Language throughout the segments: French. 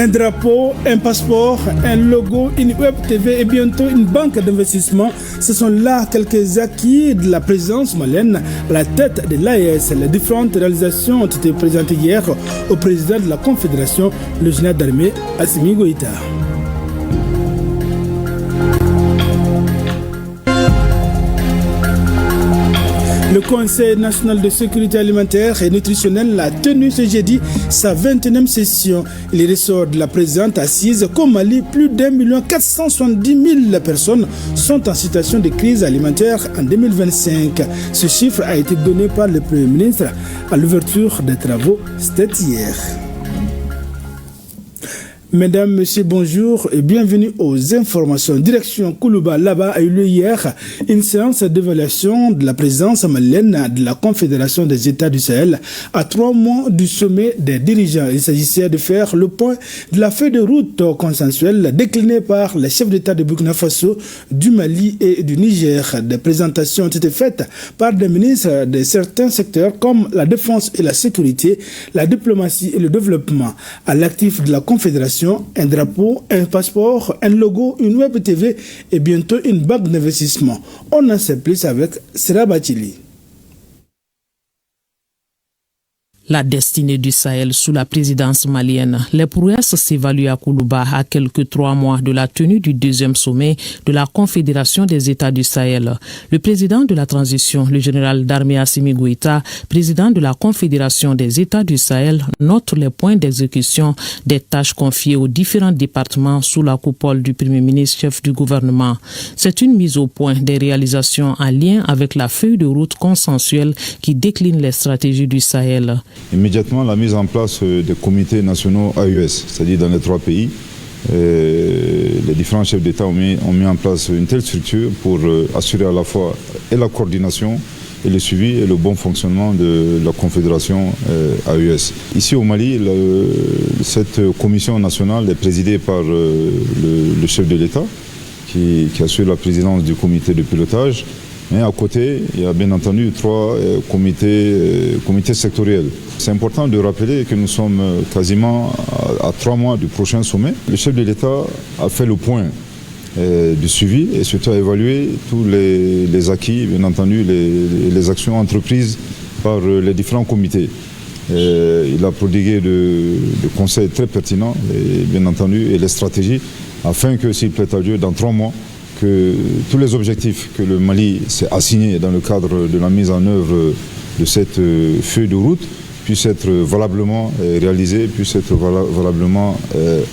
Un drapeau, un passeport, un logo, une web TV et bientôt une banque d'investissement. Ce sont là quelques acquis de la présidence malienne à la tête de l'AES. Les différentes réalisations ont été présentées hier au président de la Confédération, le général d'armée Assimi Goïta. Le Conseil national de sécurité alimentaire et nutritionnelle a tenu ce jeudi sa 21e session. Il ressort de la présente assise qu'au Mali, plus d'1 470 000 personnes sont en situation de crise alimentaire en 2025. Ce chiffre a été donné par le Premier ministre à l'ouverture des travaux, c'était hier. Mesdames, Messieurs, bonjour et bienvenue aux informations. Direction Koulouba, là-bas a eu lieu hier une séance d'évaluation de la présidence malienne de la Confédération des États du Sahel à 3 mois du sommet des dirigeants. Il s'agissait de faire le point de la feuille de route consensuelle déclinée par les chefs d'État de Burkina Faso, du Mali et du Niger. Des présentations ont été faites par des ministres de certains secteurs comme la défense et la sécurité, la diplomatie et le développement. À l'actif de la Confédération, un drapeau, un passeport, un logo, une web TV et bientôt une banque d'investissement. On en sait plus avec Sera Bachili. La destinée du Sahel sous la présidence malienne. Les prouesses s'évaluent à Koulouba à quelques 3 mois de la tenue du 2e sommet de la Confédération des États du Sahel. Le président de la transition, le général d'armée Assimi Goïta, président de la Confédération des États du Sahel, note les points d'exécution des tâches confiées aux différents départements sous la coupole du Premier ministre chef du gouvernement. C'est une mise au point des réalisations en lien avec la feuille de route consensuelle qui décline les stratégies du Sahel. Immédiatement, la mise en place des comités nationaux AES, c'est-à-dire dans les 3 pays. Les différents chefs d'État ont mis en place une telle structure pour assurer à la fois et la coordination et le suivi et le bon fonctionnement de la Confédération AES. Ici au Mali, cette commission nationale est présidée par le chef de l'État qui assure la présidence du comité de pilotage. Mais à côté, il y a bien entendu 3 comités sectoriels. C'est important de rappeler que nous sommes quasiment à 3 mois du prochain sommet. Le chef de l'État a fait le point du suivi et surtout a évalué tous les acquis, bien entendu les actions entreprises par les différents comités. Il a prodigué de conseils très pertinents et bien entendu et les stratégies afin que s'il plaît à Dieu dans 3 mois, que tous les objectifs que le Mali s'est assigné dans le cadre de la mise en œuvre de cette feuille de route puissent être valablement réalisés, puissent être valablement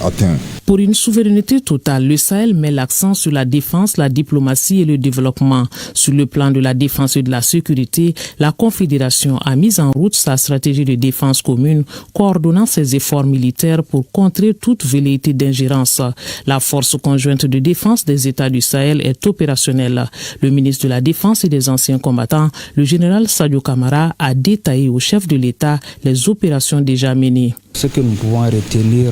atteints. Pour une souveraineté totale, le Sahel met l'accent sur la défense, la diplomatie et le développement. Sur le plan de la défense et de la sécurité, la Confédération a mis en route sa stratégie de défense commune, coordonnant ses efforts militaires pour contrer toute velléité d'ingérence. La force conjointe de défense des États du Sahel est opérationnelle. Le ministre de la Défense et des anciens combattants, le général Sadio Kamara, a détaillé au chef de l'État les opérations déjà menées. Ce que nous pouvons retenir,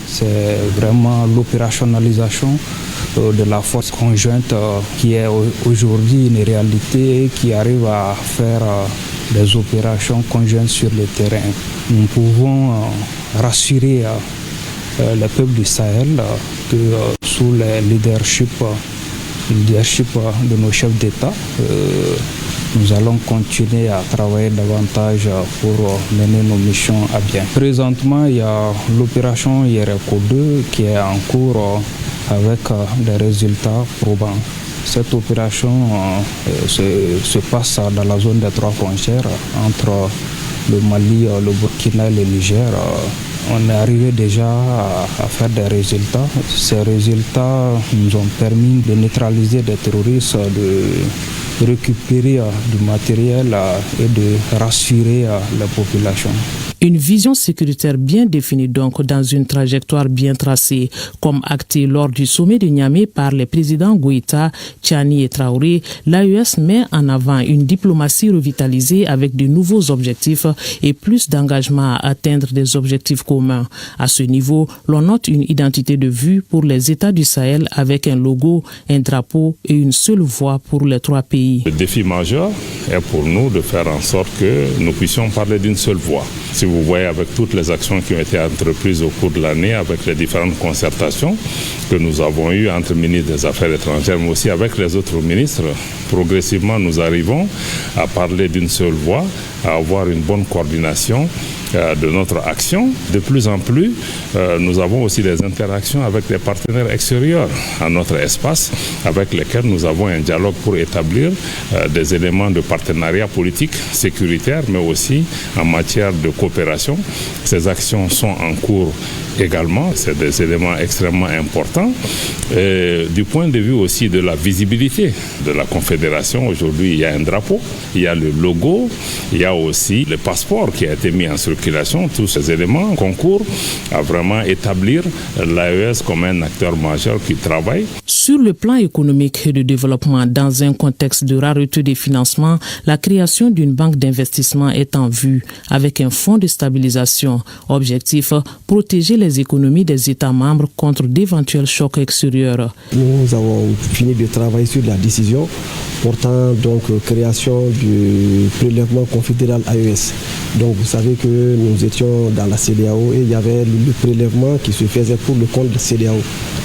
c'est vraiment l'opérationnalisation de la force conjointe qui est aujourd'hui une réalité, qui arrive à faire des opérations conjointes sur le terrain. Nous pouvons rassurer le peuple du Sahel que sous le leadership de nos chefs d'État, nous allons continuer à travailler davantage pour mener nos missions à bien. Présentement, il y a l'opération IRECO 2 qui est en cours avec des résultats probants. Cette opération se passe dans la zone des 3 frontières entre le Mali, le Burkina et le Niger. On est arrivé déjà à faire des résultats. Ces résultats nous ont permis de neutraliser des terroristes, de récupérer du matériel et de rassurer la population. Une vision sécuritaire bien définie donc dans une trajectoire bien tracée, comme acté lors du sommet de Niamey par les présidents Goïta, Tchani et Traoré. L'AES met en avant une diplomatie revitalisée avec de nouveaux objectifs et plus d'engagement à atteindre des objectifs communs. À ce niveau, l'on note une identité de vue pour les États du Sahel avec un logo, un drapeau et une seule voix pour les 3 pays. Le défi majeur est pour nous de faire en sorte que nous puissions parler d'une seule voix. Si vous vous voyez avec toutes les actions qui ont été entreprises au cours de l'année, avec les différentes concertations que nous avons eues entre ministres des Affaires étrangères, mais aussi avec les autres ministres, progressivement nous arrivons à parler d'une seule voix, à avoir une bonne coordination de notre action. De plus en plus, nous avons aussi des interactions avec des partenaires extérieurs à notre espace, avec lesquels nous avons un dialogue pour établir des éléments de partenariat politique, sécuritaire, mais aussi en matière de coopération. Ces actions sont en cours également, c'est des éléments extrêmement importants. Et du point de vue aussi de la visibilité de la Confédération, aujourd'hui il y a un drapeau, il y a le logo, il y a aussi le passeport qui a été mis en circulation. Tous ces éléments concourent à vraiment établir l'AES comme un acteur majeur qui travaille. Sur le plan économique et de développement, dans un contexte de rareté des financements, la création d'une banque d'investissement est en vue avec un fonds de stabilisation. Objectif, protéger les économies des États membres contre d'éventuels chocs extérieurs. Nous avons fini de travailler sur la décision portant donc création du prélèvement confédéral AES. Donc vous savez que nous étions dans la CEDEAO et il y avait le prélèvement qui se faisait pour le compte de CEDEAO.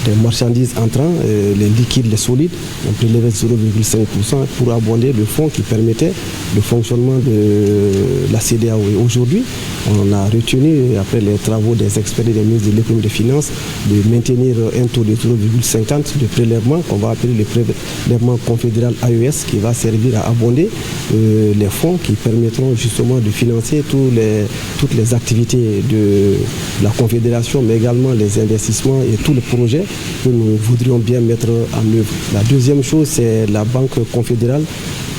Les marchandises entrant, les liquides, les solides, on prélevait 0,5% pour abonder le fonds qui permettait le fonctionnement de la CEDEAO. Et aujourd'hui, on a retenu, après les travaux des experts et des ministres de l'économie et des finances, de maintenir un taux de 0,50 de prélèvement qu'on va appeler le prélèvement confédéral AES qui va servir à abonder les fonds qui permettront justement de financer toutes les activités de la Confédération, mais également les investissements et tous les projets que nous voudrions bien mettre en œuvre. La deuxième chose, c'est la Banque confédérale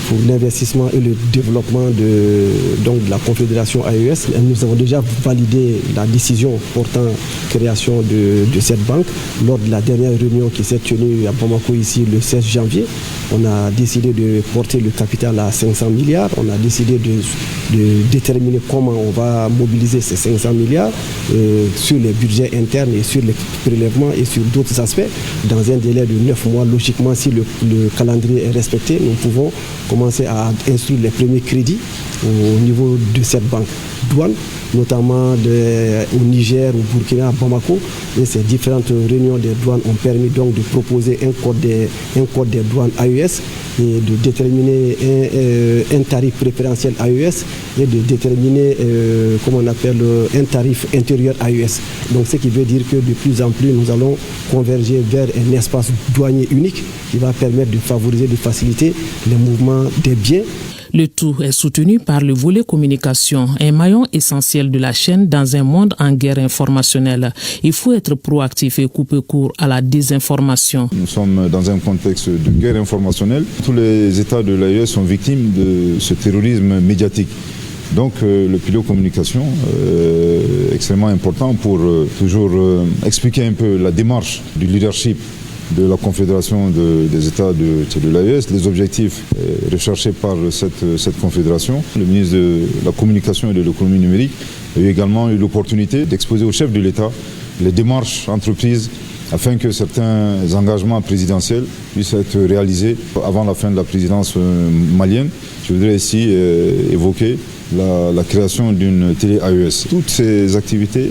pour l'investissement et le développement de la Confédération AES. Nous avons déjà validé la décision portant création de cette banque lors de la dernière réunion qui s'est tenue à Bamako ici le 16 janvier. On a décidé de porter le capital à 500 milliards. On a décidé de déterminer comment on va mobiliser ces 500 milliards sur les budgets internes et sur les prélèvements et sur d'autres aspects. Dans un délai de 9 mois, logiquement, si le calendrier est respecté, nous pouvons commencer à instruire les premiers crédits au niveau de cette banque douane, notamment au Niger, au Burkina, à Bamako. Et ces différentes réunions des douanes ont permis donc de proposer un code des douanes AES et de déterminer un tarif préférentiel AES et de déterminer un tarif intérieur AES. Donc ce qui veut dire que de plus en plus nous allons converger vers un espace douanier unique qui va permettre de favoriser, de faciliter les mouvements des biens. Le tout est soutenu par le volet communication, un maillon essentiel de la chaîne dans un monde en guerre informationnelle. Il faut être proactif et couper court à la désinformation. Nous sommes dans un contexte de guerre informationnelle. Tous les États de l'AES sont victimes de ce terrorisme médiatique. Donc le pilier communication est extrêmement important pour toujours expliquer un peu la démarche du leadership de la Confédération des États de l'AES, les objectifs recherchés par cette confédération. Le ministre de la Communication et de l'Économie numérique a eu également eu l'opportunité d'exposer au chef de l'État les démarches entreprises afin que certains engagements présidentiels puissent être réalisés avant la fin de la présidence malienne. Je voudrais ici évoquer la création d'une télé AES. Toutes ces activités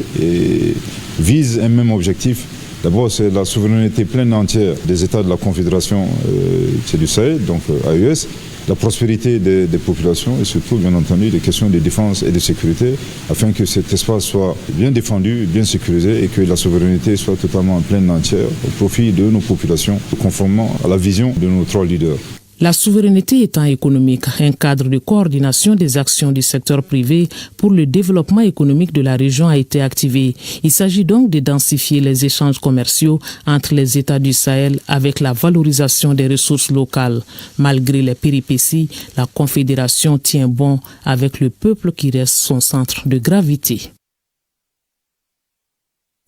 visent un même objectif. D'abord, c'est la souveraineté pleine et entière des États de la Confédération du Sahel, donc AES, la prospérité des populations et surtout, bien entendu, des questions de défense et de sécurité afin que cet espace soit bien défendu, bien sécurisé et que la souveraineté soit totalement pleine et entière au profit de nos populations, conformément à la vision de nos trois leaders. La souveraineté étant économique, un cadre de coordination des actions du secteur privé pour le développement économique de la région a été activé. Il s'agit donc de densifier les échanges commerciaux entre les États du Sahel avec la valorisation des ressources locales. Malgré les péripéties, la Confédération tient bon avec le peuple qui reste son centre de gravité.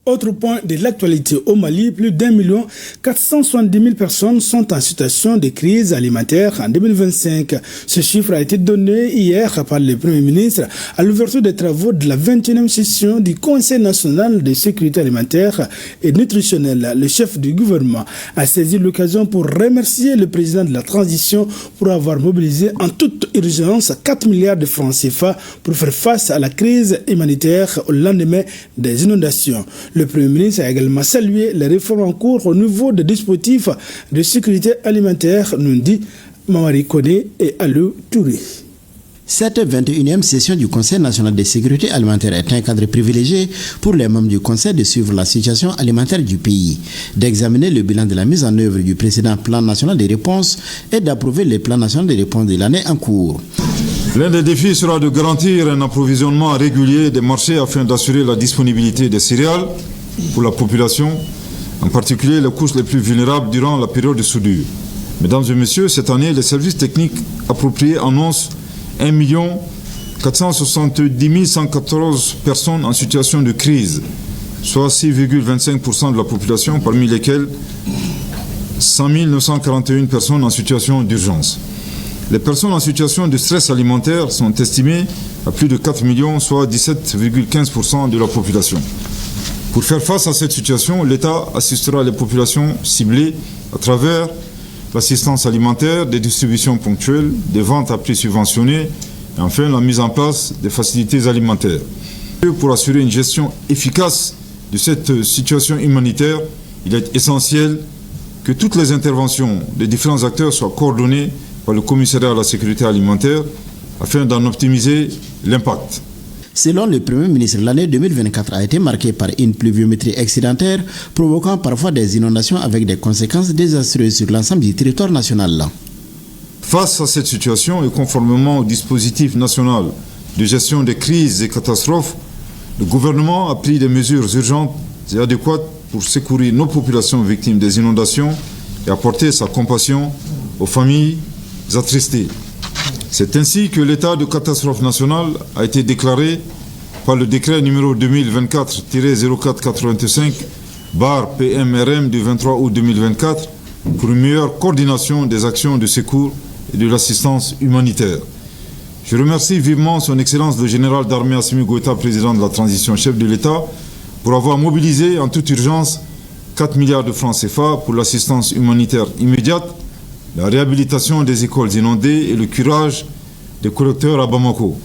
Autre point de l'actualité au Mali, plus d'1 470 000 personnes sont en situation de crise alimentaire en 2025. Ce chiffre a été donné hier par le Premier ministre à l'ouverture des travaux de la 21e session du Conseil national de sécurité alimentaire et nutritionnelle. Le chef du gouvernement a saisi l'occasion pour remercier le président de la transition pour avoir mobilisé en toute urgence 4 milliards de francs CFA pour faire face à la crise humanitaire au lendemain des inondations. Le Premier ministre a également salué les réformes en cours au niveau des dispositifs de sécurité alimentaire, nous dit Mamari Kone et Alou Touré. Cette 21e session du Conseil national de sécurité alimentaire est un cadre privilégié pour les membres du Conseil de suivre la situation alimentaire du pays, d'examiner le bilan de la mise en œuvre du précédent plan national de réponse et d'approuver le plan national de réponse de l'année en cours. L'un des défis sera de garantir un approvisionnement régulier des marchés afin d'assurer la disponibilité des céréales pour la population, en particulier les couches les plus vulnérables durant la période de soudure. Mesdames et messieurs, cette année, les services techniques appropriés annoncent 1 470 114 personnes en situation de crise, soit 6,25% de la population, parmi lesquelles 100 941 personnes en situation d'urgence. Les personnes en situation de stress alimentaire sont estimées à plus de 4 millions, soit 17,15% de la population. Pour faire face à cette situation, l'État assistera les populations ciblées à travers l'assistance alimentaire, des distributions ponctuelles, des ventes à prix subventionnés et enfin la mise en place des facilités alimentaires. Pour assurer une gestion efficace de cette situation humanitaire, il est essentiel que toutes les interventions des différents acteurs soient coordonnées par le commissariat à la sécurité alimentaire afin d'en optimiser l'impact. Selon le Premier ministre, l'année 2024 a été marquée par une pluviométrie excédentaire, provoquant parfois des inondations avec des conséquences désastreuses sur l'ensemble du territoire national. Face à cette situation et conformément au dispositif national de gestion des crises et catastrophes, le gouvernement a pris des mesures urgentes et adéquates pour secourir nos populations victimes des inondations et apporter sa compassion aux familles attristées. C'est ainsi que l'état de catastrophe nationale a été déclaré par le décret numéro 2024-0485/PMRM du 23 août 2024 pour une meilleure coordination des actions de secours et de l'assistance humanitaire. Je remercie vivement son Excellence le général d'armée Assimi Goïta, président de la transition, chef de l'État, pour avoir mobilisé en toute urgence 4 milliards de francs CFA pour l'assistance humanitaire immédiate, la réhabilitation des écoles inondées et le curage des collecteurs à Bamako.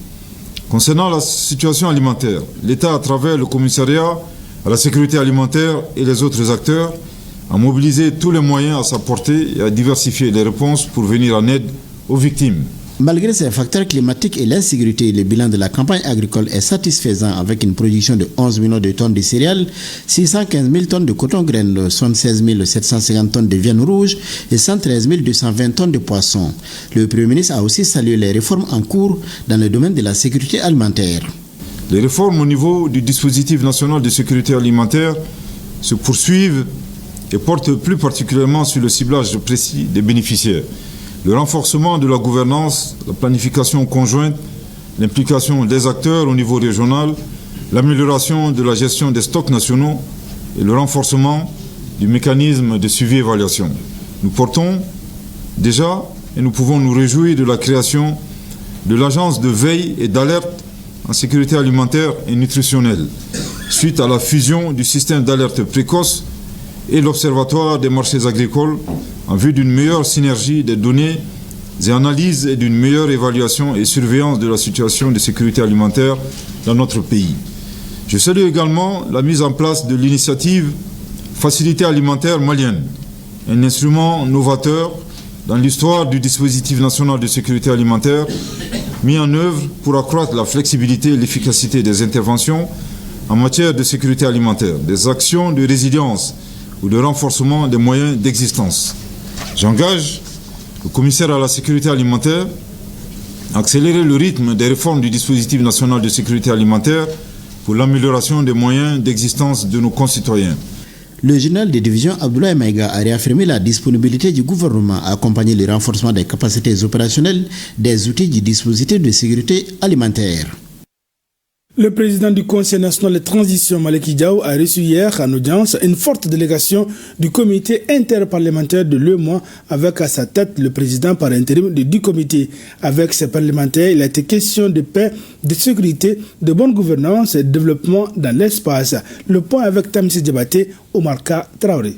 Concernant la situation alimentaire, l'État, à travers le commissariat à la sécurité alimentaire et les autres acteurs, a mobilisé tous les moyens à sa portée et a diversifié les réponses pour venir en aide aux victimes. Malgré ces facteurs climatiques et l'insécurité, le bilan de la campagne agricole est satisfaisant avec une production de 11 millions de tonnes de céréales, 615 000 tonnes de coton-graines, 76 750 tonnes de viande rouge et 113 220 tonnes de poissons. Le Premier ministre a aussi salué les réformes en cours dans le domaine de la sécurité alimentaire. Les réformes au niveau du dispositif national de sécurité alimentaire se poursuivent et portent plus particulièrement sur le ciblage précis des bénéficiaires. Le renforcement de la gouvernance, la planification conjointe, l'implication des acteurs au niveau régional, l'amélioration de la gestion des stocks nationaux et le renforcement du mécanisme de suivi et évaluation. Nous portons déjà et nous pouvons nous réjouir de la création de l'agence de veille et d'alerte en sécurité alimentaire et nutritionnelle, suite à la fusion du système d'alerte précoce et l'Observatoire des marchés agricoles en vue d'une meilleure synergie des données et analyses et d'une meilleure évaluation et surveillance de la situation de sécurité alimentaire dans notre pays. Je salue également la mise en place de l'initiative Facilité alimentaire malienne, un instrument novateur dans l'histoire du dispositif national de sécurité alimentaire mis en œuvre pour accroître la flexibilité et l'efficacité des interventions en matière de sécurité alimentaire, des actions de résilience ou de renforcement des moyens d'existence. J'engage le commissaire à la sécurité alimentaire à accélérer le rythme des réformes du dispositif national de sécurité alimentaire pour l'amélioration des moyens d'existence de nos concitoyens. Le général de division Abdoulaye Maïga a réaffirmé la disponibilité du gouvernement à accompagner le renforcement des capacités opérationnelles des outils du dispositif de sécurité alimentaire. Le président du Conseil national de transition, Maliki Diaw, a reçu hier en audience une forte délégation du comité interparlementaire de l'UEMOA avec à sa tête le président par intérim du comité. Avec ces parlementaires, il a été question de paix, de sécurité, de bonne gouvernance et de développement dans l'espace. Le point avec Tamsi Diabaté, Omarka Traoré.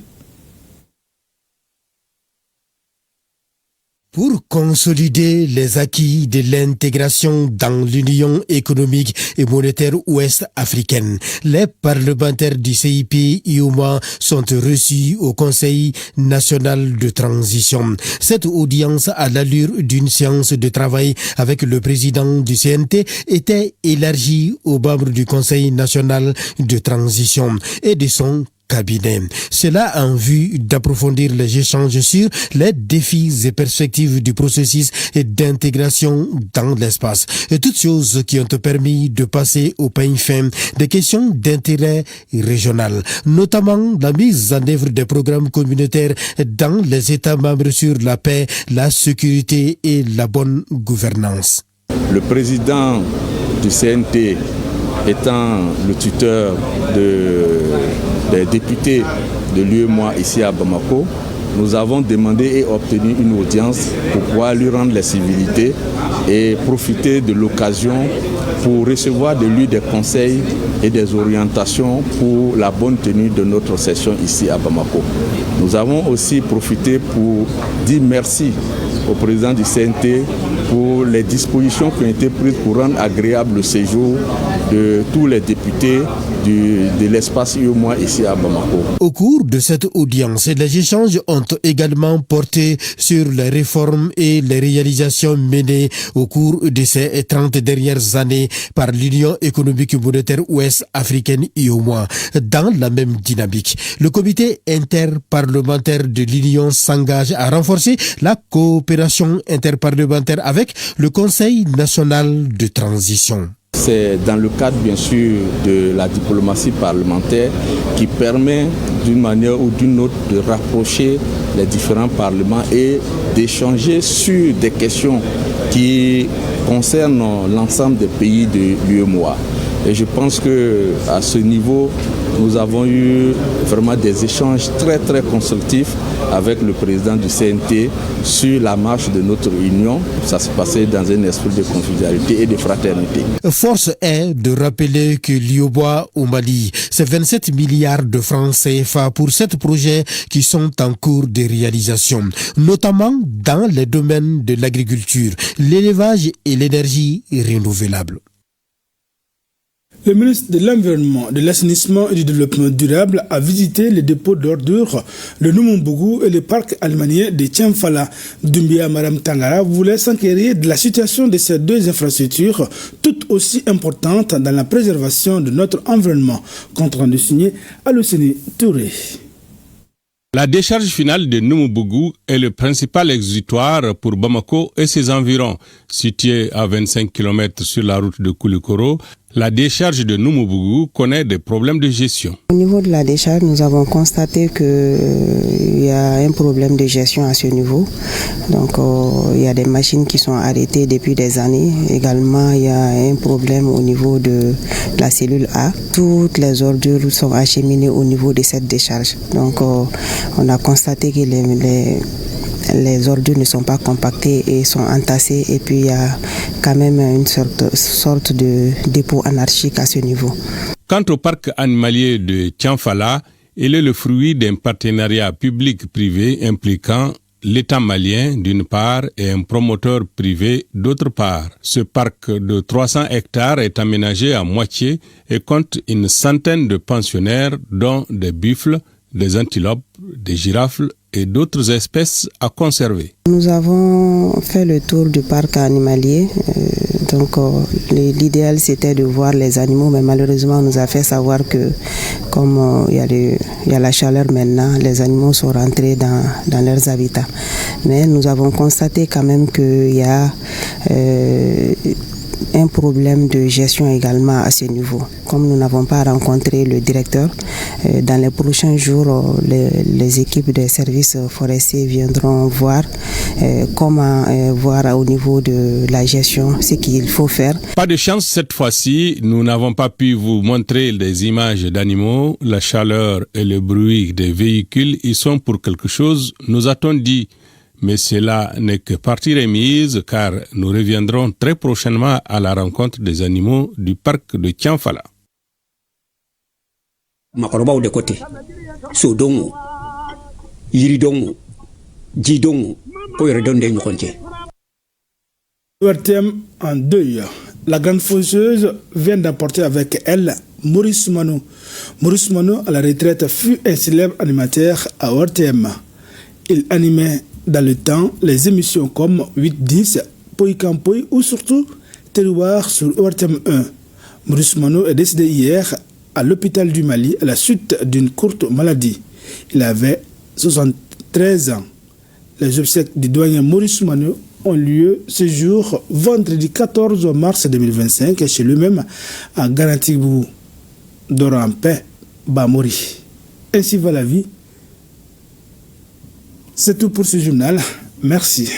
Pour consolider les acquis de l'intégration dans l'Union économique et monétaire ouest-africaine, les parlementaires du CIP-UEMOA sont reçus au Conseil national de transition. Cette audience à l'allure d'une séance de travail avec le président du CNT était élargie aux membres du Conseil national de transition et de son cabinet. Cela en vue d'approfondir les échanges sur les défis et perspectives du processus d'intégration dans l'espace. Et toutes choses qui ont permis de passer au peigne fin des questions d'intérêt régional, notamment la mise en œuvre des programmes communautaires dans les États membres sur la paix, la sécurité et la bonne gouvernance. Le président du CNT étant le tuteur des députés de l'UEMOA ici à Bamako, nous avons demandé et obtenu une audience pour pouvoir lui rendre les civilités et profiter de l'occasion pour recevoir de lui des conseils et des orientations pour la bonne tenue de notre session ici à Bamako. Nous avons aussi profité pour dire merci au président du CNT pour les dispositions qui ont été prises pour rendre agréable le séjour de tous les députés de l'espace UEMOA ici à Bamako. Au cours de cette audience, les échanges ont également porté sur les réformes et les réalisations menées au cours de ces 30 dernières années par l'Union économique et monétaire ouest-africaine UEMOA. Dans la même dynamique, le comité interparlementaire de l'Union s'engage à renforcer la coopération interparlementaire avec le Conseil national de transition. C'est dans le cadre bien sûr de la diplomatie parlementaire qui permet d'une manière ou d'une autre de rapprocher les différents parlements et d'échanger sur des questions qui concernent l'ensemble des pays de l'UEMOA. Et je pense qu'à ce niveau, nous avons eu vraiment des échanges très très constructifs avec le président du CNT sur la marche de notre union. Ça se passait dans un esprit de convivialité et de fraternité. Force est de rappeler que l'UEMOA au Mali, c'est 27 milliards de francs CFA pour 7 projets qui sont en cours de réalisation, notamment dans les domaines de l'agriculture, l'élevage et l'énergie renouvelable. Le ministre de l'Environnement, de l'Assainissement et du Développement durable a visité les dépôts d'ordures de Numumbougou et le parc animalier de Tianfala. Doumbia Maram Tangara voulait s'enquérir de la situation de ces deux infrastructures, toutes aussi importantes dans la préservation de notre environnement. Compte rendu signé Alocénie Touré. La décharge finale de Numumbougou est le principal exutoire pour Bamako et ses environs. Située à 25 km sur la route de Koulikoro, la décharge de Numumbougou connaît des problèmes de gestion. Au niveau de la décharge, nous avons constaté qu'il y a un problème de gestion à ce niveau. Donc, il y a des machines qui sont arrêtées depuis des années. Également, il y a un problème au niveau de la cellule A. Toutes les ordures sont acheminées au niveau de cette décharge. Donc, on a constaté que les ordures ne sont pas compactées et sont entassées, et puis il y a quand même une sorte de dépôt anarchique à ce niveau. Quant au parc animalier de Tianfala, il est le fruit d'un partenariat public-privé impliquant l'État malien d'une part et un promoteur privé d'autre part. Ce parc de 300 hectares est aménagé à moitié et compte une centaine de pensionnaires dont des buffles, des antilopes, des girafes et d'autres espèces à conserver. Nous avons fait le tour du parc animalier. Donc l'idéal c'était de voir les animaux, mais malheureusement on nous a fait savoir que comme il y a la chaleur maintenant, les animaux sont rentrés dans leurs habitats. Mais nous avons constaté quand même qu'il y a un problème de gestion également à ce niveau. Comme nous n'avons pas rencontré le directeur, dans les prochains jours, les équipes des services forestiers viendront voir comment voir au niveau de la gestion ce qu'il faut faire. Pas de chance cette fois-ci, nous n'avons pas pu vous montrer des images d'animaux. La chaleur et le bruit des véhicules y sont pour quelque chose, nous a-t-on dit. Mais cela n'est que partie remise car nous reviendrons très prochainement à la rencontre des animaux du parc de Tianfala. Makorobaw de côté, Sodongo, Yiridongo, Djidongo, Poyeredonde Nkonte. ORTM en deuil. La grande faucheuse vient d'emporter avec elle Maurice Mano. Maurice Mano, à la retraite, fut un célèbre animateur à ORTM. Il animait dans le temps les émissions comme 8-10, Poi Kampoy ou surtout Terroir sur ORTM 1. Maurice Mano est décédé hier à l'hôpital du Mali à la suite d'une courte maladie. Il avait 73 ans. Les obsèques du doyen Maurice Mano ont lieu ce jour, vendredi 14 mars 2025, chez lui-même à Garantigou, Dorampé, Bamori. Ainsi va la vie. C'est tout pour ce journal. Merci.